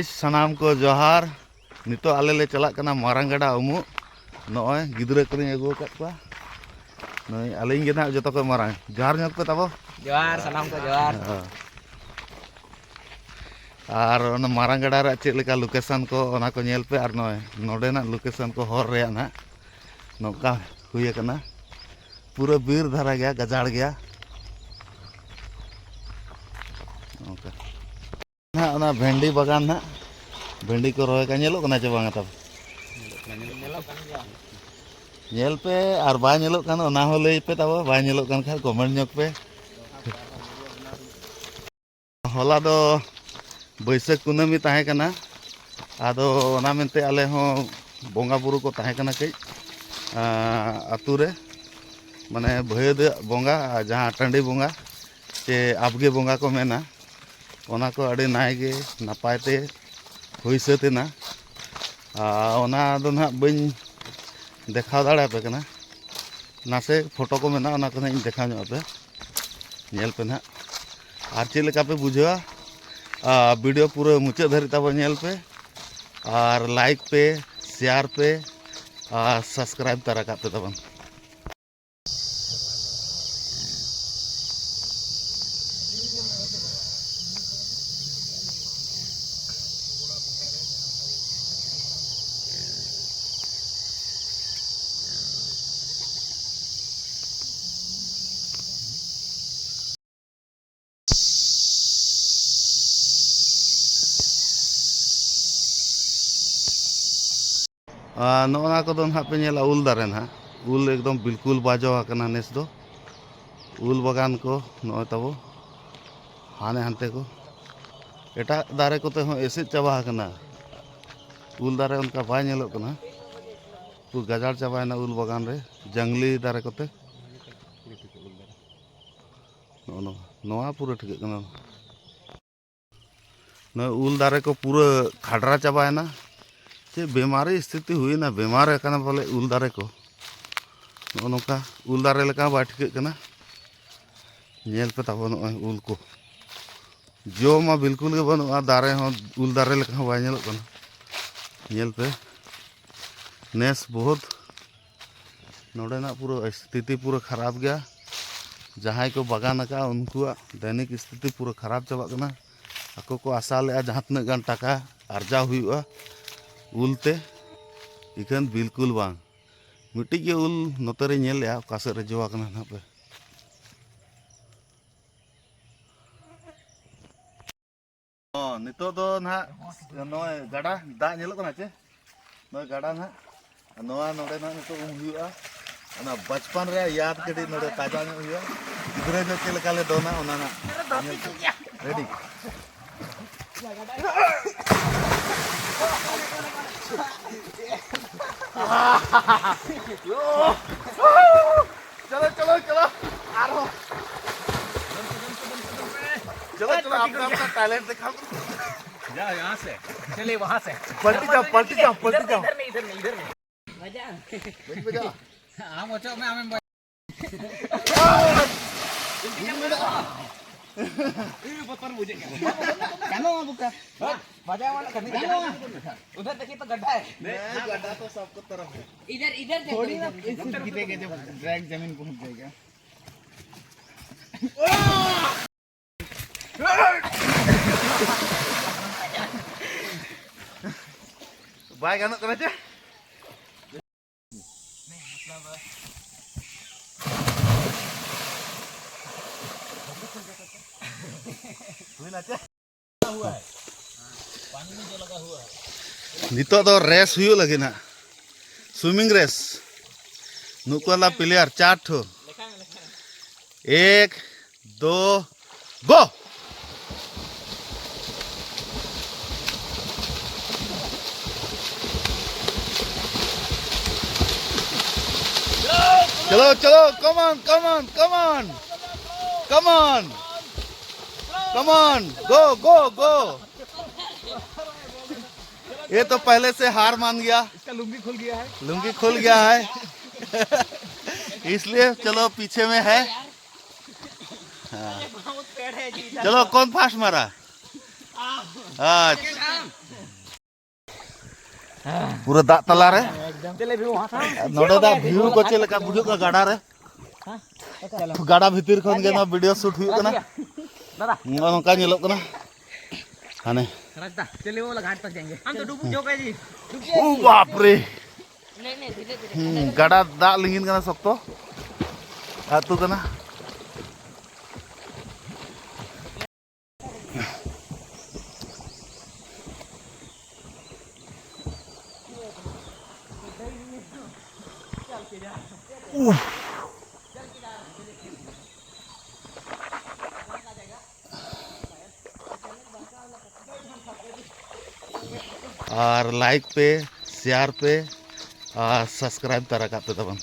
सानाम को जोहार नितो आले ले चला कना मारांग गड़ा उमु नॉय गिदरा करिंग अगु कत को नॉय आलिंग गे ना जतो को मारांग जोहार ᱧᱚᱜ पे तबो जोहार सानाम को जोहार आर ओना मारांग गड़ा रे चेक लेका लोकेशन को ओना को नेल पे आर नॉय नोडे ना लोकेशन को हर रे ना नोका हुई कना पूरा बीर धारा गया गजाड़ गया ओके ना ओना भेंडी बागान ना भेंडी को रोए का नेलो कना चे बांगा तब नेल पे आर बा नेलो कन ओना हो लई पे तब बा नेलो कन खा कमेंट ᱧᱚᱜ पे होला दो बैसाख कुनामी ताहे कना आदो ओना मेनते आले हो बोंगा बुरु को ताहे कना कई आतु रे माने भयद बोंगा जहां टंडी बोंगा चे आबगे बोंगा को मेना ओना को अड़ी नाय गे नापाय ते हुई सतेना ओना दो ना बइन देखाव दाड़ा पे कना नासे फोटो को मेना ओना को ना देखा ᱧᱚᱜ पे नेल पे ना आर चे लेका पे बुझवा वीडियो पूरा मुचाद धरी तब नेल पे और लाइक पे शेयर पे सब्सक्राइब तरा का पे तबन नोना को ना पे नेला उल दारे ना उल एकदम बिल्कुल बाजो आकना नेस दो उल बागान को नॉय तबो हाने हानते को एटा दारे को ते हो एसे चाबा कना उल दारे उनका बाय नेलो कना पूरा गजाड़ चाबा ना उल बागान रे जंगली दारे कोते नोआ पूरा ठीक कना न उल दारे को पूरा खाडरा चाबा ना चे बीमारी स्थिति हुई ना बीमार है बोले उल दारे को नोका उल दारे लेका बा ठीक कना नेल पे तब उल को जो मा बिल्कुल के बनुआ दारे हो उल दारे लेका बा नेल कना नेल पे नेस बहुत नोडे ना पूरा स्थिति पूरा खराब गया जहां को बागान का उनको दैनिक स्थिति पूरा खराब चाबा कना ako को आशा ले जहां तना गान टाका अर्जा हुआ उलते इखन बिल्कुल बांग मिट्टी के उल नोतरे नेल या कासे रे जोवा कना ना पे नितो दो ना नोय गाडा दा नेलो कना चे नोय गाडा ना नोआ नोडे ना नितो हुआ ना बचपन रे याद कडी नोडे ताजा ने हुआ गिदरे जो के लकाले दोना ओना ना रेडी चलो चलो चलो आरो चलो चलो अपना अपना टैलेंट दिखाओ जा यहाँ से चलिए वहाँ से पलटी जाओ पलटी जाओ पलटी जाओ इधर नहीं इधर नहीं इधर नहीं बजा हाँ मोचो में हमें पत्थर मुझे क्या नो बुका बजाए वाला करने उधर देखिए तो गड्ढा है नहीं गड्ढा तो सबको तरफ है इधर इधर थोड़ी ना गिरेगा जब ड्रैग जमीन पहुंच जाएगा बाय गाना करना चाहिए नितो दो रेस हुई लगे ना स्विमिंग रेस नुकला प्लेयर 4 ठो 1 2 गो चलो चलो come on come on come on come on come on go go go ये तो पहले से हार मान गया इसका लुंगी खुल गया है इसलिए चलो पीछे में है चलो कौन फास्ट मारा? पूरा दाग तला रे चले भी वहां था नोडे दा व्यू को चले का बुझो का गाड़ा रे गाड़ा भीतर खन के ना वीडियो शूट हुई कना दादा नोका नेलोक कना हाने रास्ता चले वो घाट तक जाएंगे हम तो डूब जो के जी ओ बाप रे गाड़ा दाग लिंगिन कना सकतो आतु कना और लाइक पे शेयर पे और सब्सक्राइब तरह का पे तबन